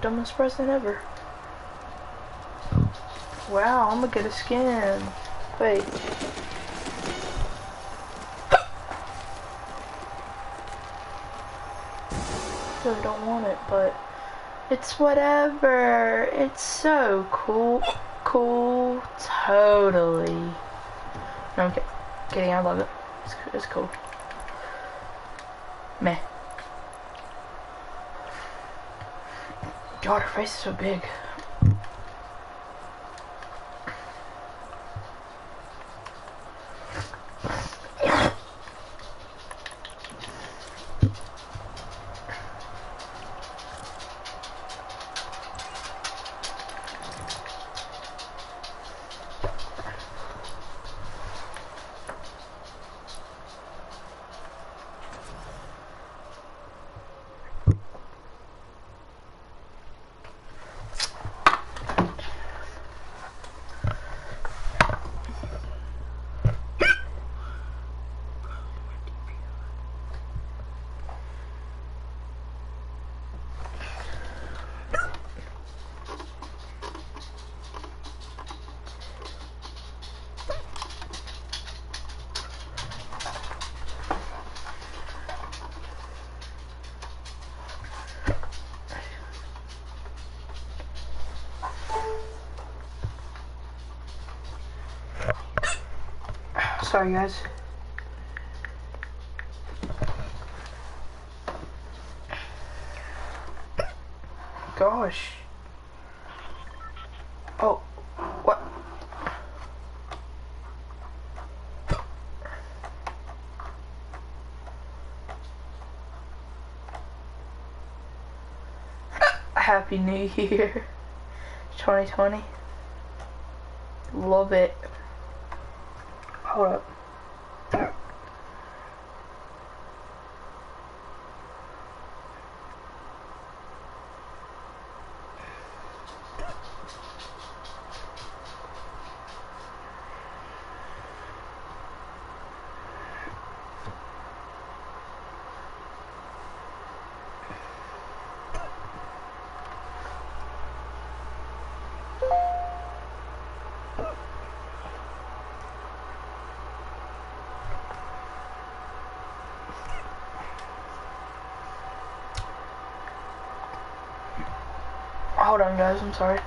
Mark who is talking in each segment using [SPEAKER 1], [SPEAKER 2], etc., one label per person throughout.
[SPEAKER 1] dumbest present ever. Wow, I'm gonna get a skin. Wait. Really don't want it, but it's whatever. It's so cool. Cool. Totally. No, I'm kidding. I love it. It's cool. Meh. God, her face is so big. Sorry, guys. Gosh. Oh, what? Happy New Year, 2020. Love it. Hold up. Hold on, guys, I'm sorry.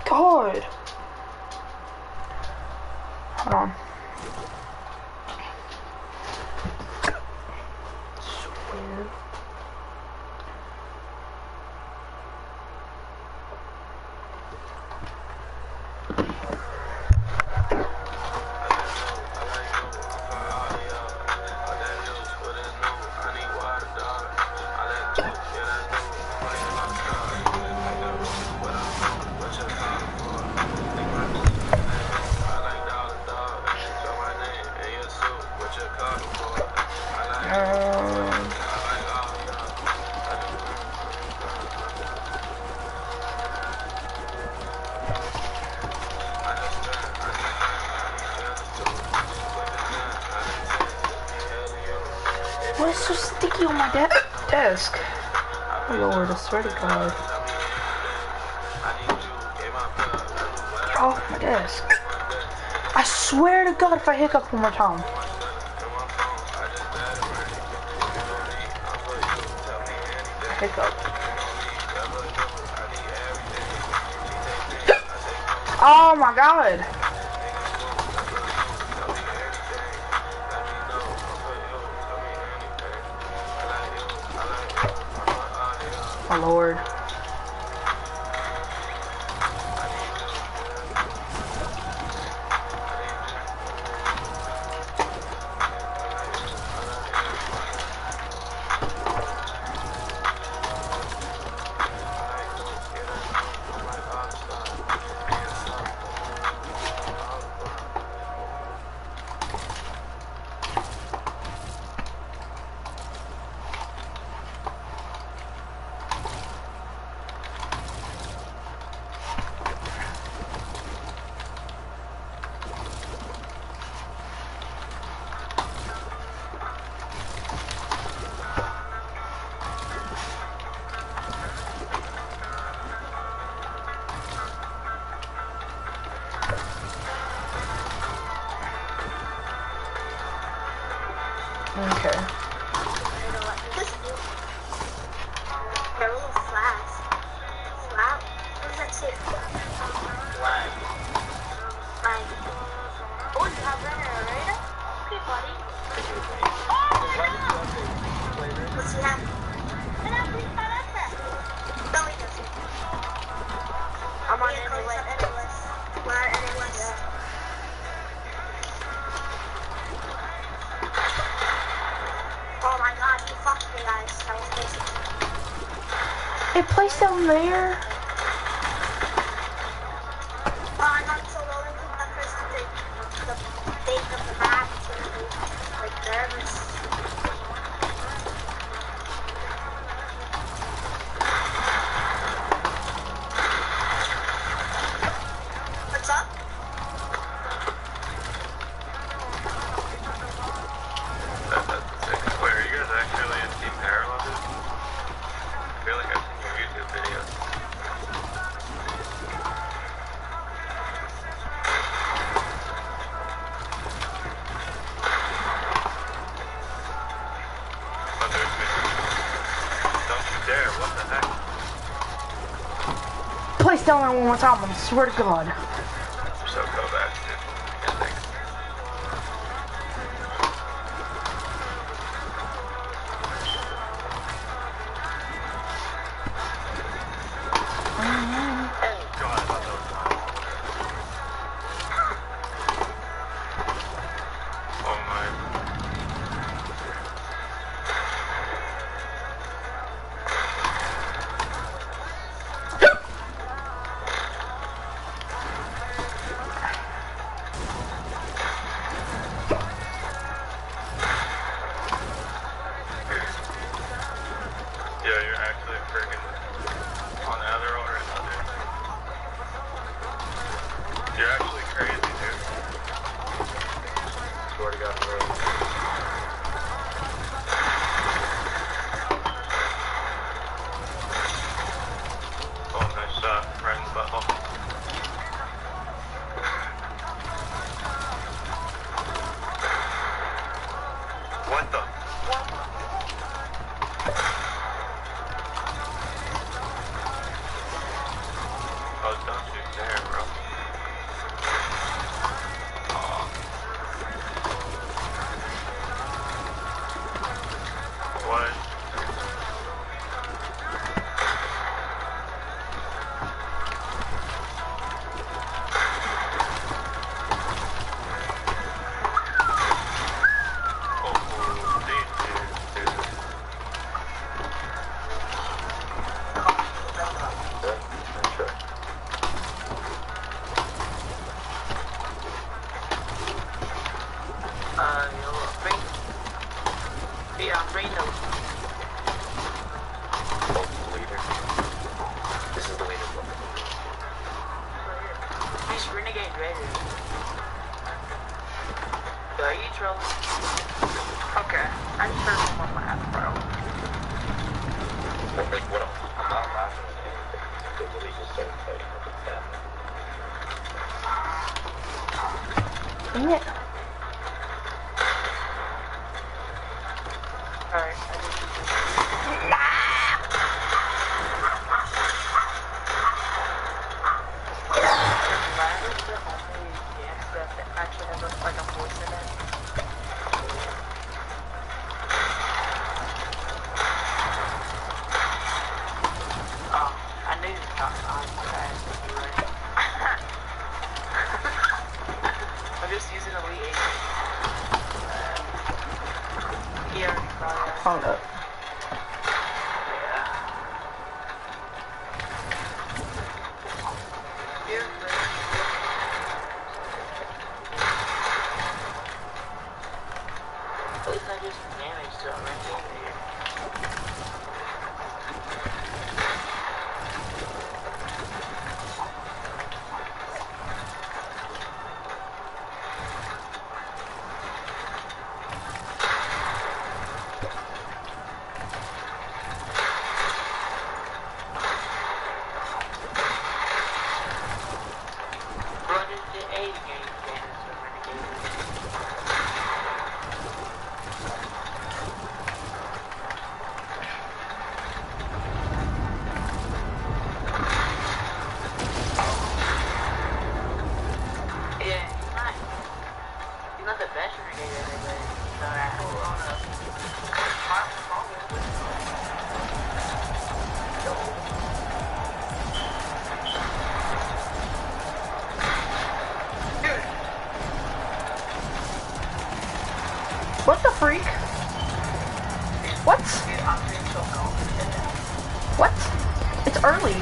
[SPEAKER 1] God. Hold on. Swear. Why is it so sticky on my desk? Oh Lord, I swear to God. Get off my desk. I swear to God if I hiccup one more time. Hiccup. Oh my God. My Lord. Okay. It placed down there. Place down there one more time, I swear to God.
[SPEAKER 2] So go back, dude. Yeah, thanks. God, I thought that was mine. Oh my. Yeah, you're actually friggin' on Adderall or another. You're actually crazy, dude. Swear to God, bro. Oh, nice shot, right in the butthole. What the? Oh, don't shoot there, bro. What? Oh, dude.
[SPEAKER 1] Dang it. Hold up.
[SPEAKER 3] not the best grenade ever, but it's alright. Hold on up.
[SPEAKER 1] What the freak? What? What? It's early.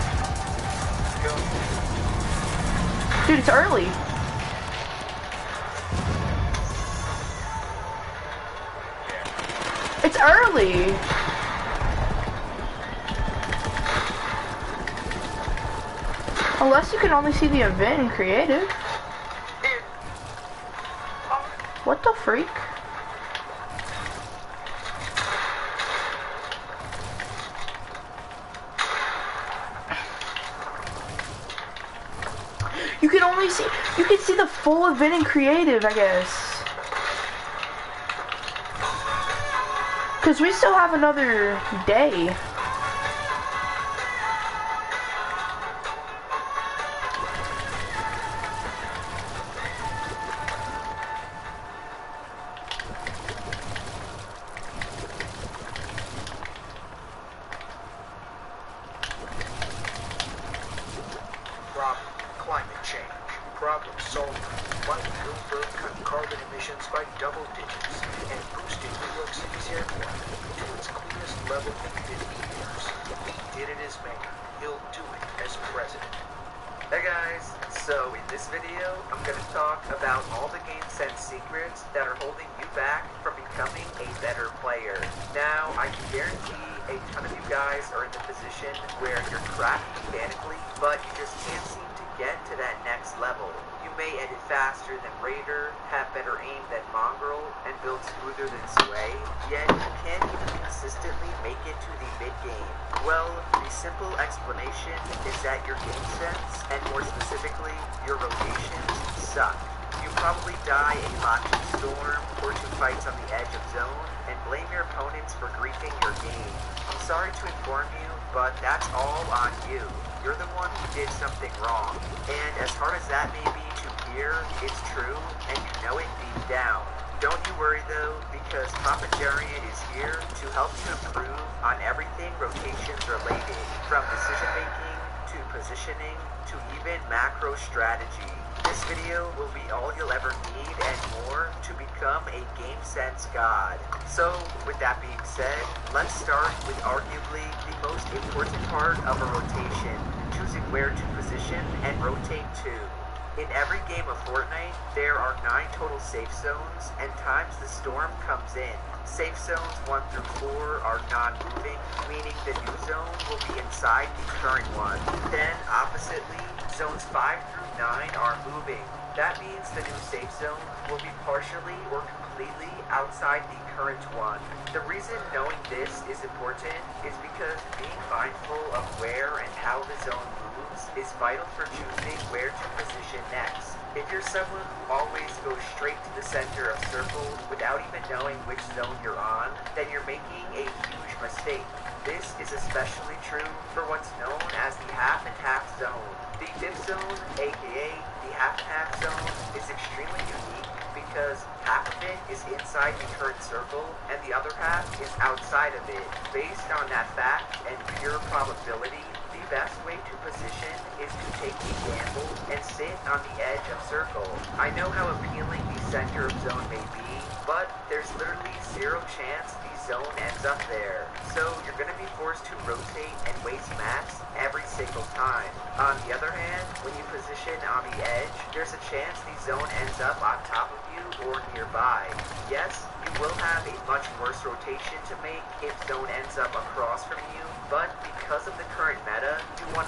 [SPEAKER 1] Dude, it's early. It's early. Unless you can only see the event in creative. What the freak? You can see the full event in creative, I guess. Cause we still have another day.
[SPEAKER 4] Climate change. Problem solved. Bloomberg cut carbon emissions by double digits and boosted New York City's air quality to its cleanest level in 50 years. He did it as mayor. He'll do it as president.
[SPEAKER 5] Hey guys, so in this video, I'm going to talk about all the game sense secrets that are holding you back from becoming a better player. Now, I can guarantee a ton of you guys are in the position where you're cracked mechanically, but you just can't seem to get to that next level. You may edit faster than Raider, have better aim than Mongrel, and build smoother than Sway, yet you can't even consistently make it to the mid-game. Well, the simple explanation is that your game sense, and more specifically, your rotations, suck. You probably die a lot to Storm, or to fights on the edge of zone, and blame your opponents for griefing your game. I'm sorry to inform you, but that's all on you. You're the one who did something wrong. And as hard as that may be to hear, it's true, and you know it deep down. Don't you worry though, because Papa Jarian is here to help you improve on everything rotations related, from decision making, to positioning, to even macro strategy. This video will be all you'll ever need and more to become a game sense god. So, with that being said, let's start with arguably the most important part of a rotation, choosing where to position and rotate to. In every game of Fortnite, there are 9 total safe zones, and times the storm comes in. Safe zones 1 through 4 are non-moving, meaning the new zone will be inside the current one. Then, oppositely, zones 5 through 9 are moving. That means the new safe zone will be partially or completely outside the current one. The reason knowing this is important is because being mindful of where and how the zone moves is vital for choosing where to position next. If you're someone who always goes straight to the center of circle without even knowing which zone you're on, then you're making a huge mistake. This is especially true for what's known as the half and half zone. The fifth zone, aka the half and half zone, is extremely unique because half of it is inside the current circle and the other half is outside of it. Based on that fact and pure probability, the best way to position is to take a gamble and sit on the edge of circle. I know how appealing the center of zone may be, but there's literally zero chance the zone ends up there. So you're going to be forced to rotate and waste mats every single time. On the other hand, when you position on the edge, there's a chance the zone ends up on top of you or nearby. Yes, you will have a much worse rotation to make if zone ends up across from you, but because of the current meta, you 100%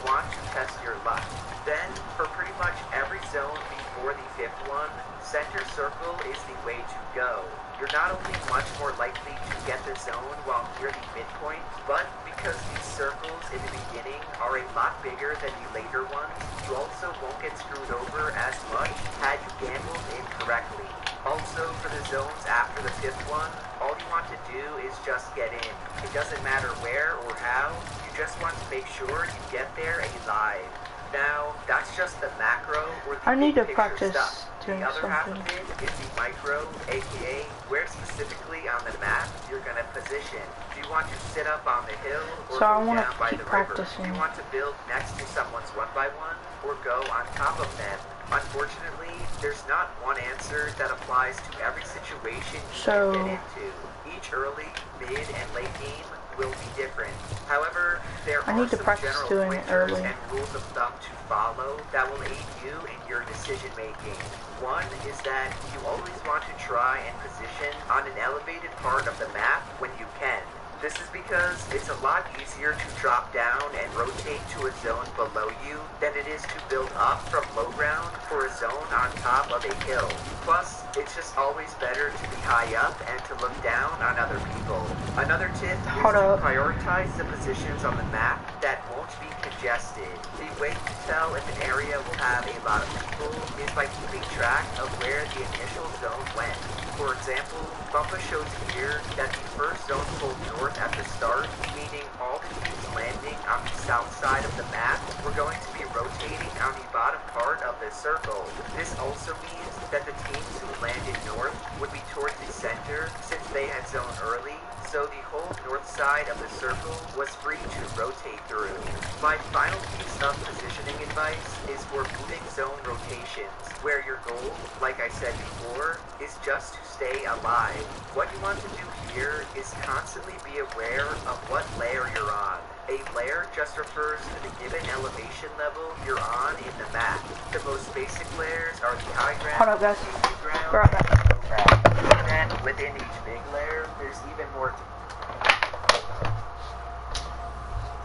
[SPEAKER 5] want to test your luck. Then, for pretty much every zone before the fifth one, center circle is the way to go. You're not only much more likely to get the zone while near the midpoint, but because these circles in the beginning are a lot bigger than the later ones, you also won't get screwed over as much had you gambled incorrectly. Also, for the zones after the fifth one, all you want to do is just get in. It doesn't matter where or how, you just want to make sure you get there alive. Now, that's just the macro or the
[SPEAKER 1] I need to
[SPEAKER 5] big picture
[SPEAKER 1] practice
[SPEAKER 5] stuff.
[SPEAKER 1] doing
[SPEAKER 5] The other half
[SPEAKER 1] something.
[SPEAKER 5] of it is the micro, aka where specifically on the map you're gonna position. Do you want to sit up on the hill or
[SPEAKER 1] So I
[SPEAKER 5] go
[SPEAKER 1] wanna
[SPEAKER 5] down by
[SPEAKER 1] keep
[SPEAKER 5] the river?
[SPEAKER 1] practicing.
[SPEAKER 5] Do you want to build next to someone's 1x1 or go on top of them? Unfortunately, there's not one answer that applies to every situation you
[SPEAKER 1] So-
[SPEAKER 5] can get into. Each early, mid, and late game will be different. However, there
[SPEAKER 1] I
[SPEAKER 5] are
[SPEAKER 1] need to
[SPEAKER 5] some
[SPEAKER 1] practice
[SPEAKER 5] general
[SPEAKER 1] doing it
[SPEAKER 5] pointers
[SPEAKER 1] early.
[SPEAKER 5] and rules of thumb to follow that will aid you in your decision making. One is that you always want to try and position on an elevated part of the map when you can. This is because it's a lot easier to drop down and rotate to a zone below you than it is to build up from low ground for a zone on top of a hill. Plus, it's just always better to be high up and to look down on other people. Another tip is
[SPEAKER 1] Hold
[SPEAKER 5] to
[SPEAKER 1] up.
[SPEAKER 5] prioritize the positions on the map that won't be congested. The way to tell if an area will have a lot of people is by keeping track of where the initial zone went. For example, Bumpa shows here that the first zone pulled north at the start, meaning all the teams landing on the south side of the map were going to be rotating on the bottom part of the circle. This also means that the teams who landed north would be towards the center since they had zone early, so the whole north side of the circle was free to rotate through. My final piece of positioning advice is for moving zone rotations, where your goal, like I said before, is just to stay alive. What you want to do here is constantly be aware of what layer you're on. A layer just refers to the given elevation level you're on in the map. The most basic layers are the high ground,
[SPEAKER 1] Hold up, guys.
[SPEAKER 5] the mid ground,
[SPEAKER 1] We're right
[SPEAKER 5] and
[SPEAKER 1] back.
[SPEAKER 5] the low ground. Then within each big layer, there's even more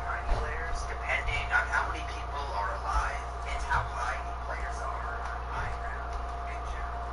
[SPEAKER 5] tiny layers depending on how many people are alive and how high the players are on high ground in general.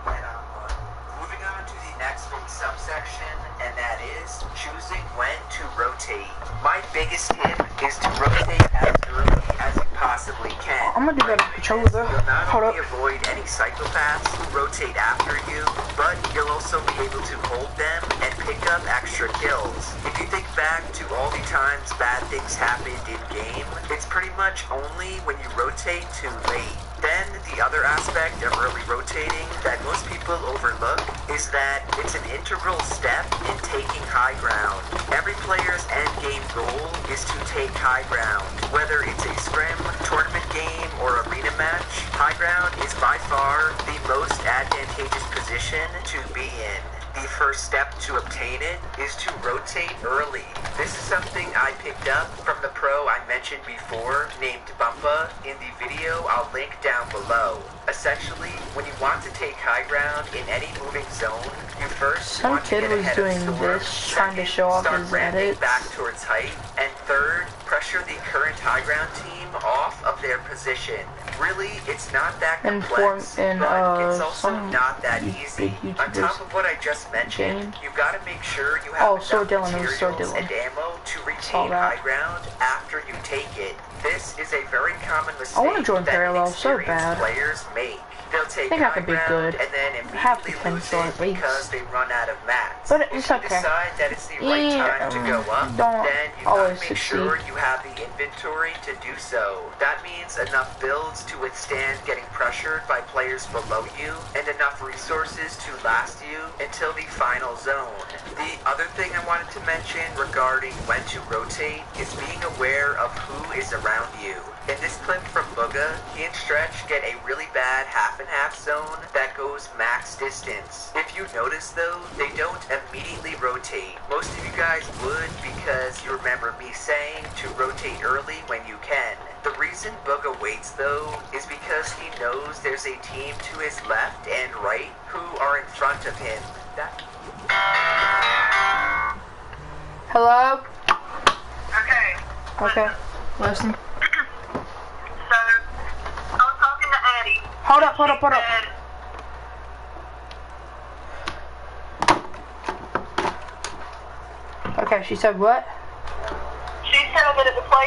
[SPEAKER 5] Moving on to the next big subsection, and that is choosing when to rotate. My biggest tip is to rotate as early as you possibly can.
[SPEAKER 1] I'm gonna do that controller though.
[SPEAKER 5] You'll not
[SPEAKER 1] Hold
[SPEAKER 5] only
[SPEAKER 1] up.
[SPEAKER 5] avoid any psychopaths who rotate after you, but you'll also be able to hold them and pick up extra kills. If you think back to all the times bad things happened in game, it's pretty much only when you rotate too late. Then the other aspect of early rotating that most people overlook is that it's an integral step in taking high ground. Every player's end game goal is to take high ground. Whether it's a scrim, tournament game, or arena match, high ground is by far the most advantageous position to be in. The first step to obtain it is to rotate early. This is something I picked up from the pro I mentioned before named Bumpa in the video I'll link down below. Essentially, when you want to take high ground in any moving zone, you first
[SPEAKER 1] Some
[SPEAKER 5] want to
[SPEAKER 1] kid
[SPEAKER 5] get
[SPEAKER 1] was
[SPEAKER 5] ahead
[SPEAKER 1] doing
[SPEAKER 5] of Storm,
[SPEAKER 1] this, trying to
[SPEAKER 5] second,
[SPEAKER 1] show off
[SPEAKER 5] start
[SPEAKER 1] his
[SPEAKER 5] ramping
[SPEAKER 1] edits.
[SPEAKER 5] back towards height, and third, pressure the current high ground team off of their position. Really, it's not that complex, but it's also
[SPEAKER 1] some
[SPEAKER 5] not that
[SPEAKER 1] big
[SPEAKER 5] easy. On
[SPEAKER 1] YouTubers
[SPEAKER 5] top of what I just mentioned,
[SPEAKER 1] game.
[SPEAKER 5] you gotta make sure you have
[SPEAKER 1] Sword
[SPEAKER 5] enough
[SPEAKER 1] Dylan, it was Sword
[SPEAKER 5] materials
[SPEAKER 1] Dylan.
[SPEAKER 5] and ammo to
[SPEAKER 1] Saw
[SPEAKER 5] retain
[SPEAKER 1] that.
[SPEAKER 5] high ground after you take it. This is a very common mistake
[SPEAKER 1] wanna join
[SPEAKER 5] that
[SPEAKER 1] parallel so
[SPEAKER 5] inexperienced
[SPEAKER 1] bad.
[SPEAKER 5] players make. They'll take
[SPEAKER 1] think I
[SPEAKER 5] high
[SPEAKER 1] could be
[SPEAKER 5] ground
[SPEAKER 1] good.
[SPEAKER 5] and then
[SPEAKER 1] I have
[SPEAKER 5] immediately lose
[SPEAKER 1] potential
[SPEAKER 5] it
[SPEAKER 1] at least.
[SPEAKER 5] because they run out of mats.
[SPEAKER 1] But
[SPEAKER 5] If
[SPEAKER 1] it's
[SPEAKER 5] you
[SPEAKER 1] okay.
[SPEAKER 5] decide that it's the right time to go up,
[SPEAKER 1] don't
[SPEAKER 5] then you gotta
[SPEAKER 1] always
[SPEAKER 5] make
[SPEAKER 1] succeed.
[SPEAKER 5] sure you have the inventory to do so. That means enough builds to withstand getting pressured by players below you, and enough resources to last you until the final zone. The other thing I wanted to mention regarding when to rotate is being aware of who is around you. In this clip from Booga, he and Stretch get a really bad half an 1.5 zone that goes max distance. If you notice though, they don't immediately rotate. Most of you guys would because you remember me saying to rotate early when you can. The reason Bugga waits though is because he knows there's a team to his left and right who are in front of him.
[SPEAKER 1] Hello?
[SPEAKER 3] Okay.
[SPEAKER 1] Okay. Listen.
[SPEAKER 3] So, I was talking to Addie.
[SPEAKER 1] Hold up, hold up, hold up.
[SPEAKER 3] And
[SPEAKER 1] Okay, she said what?
[SPEAKER 3] she said that it was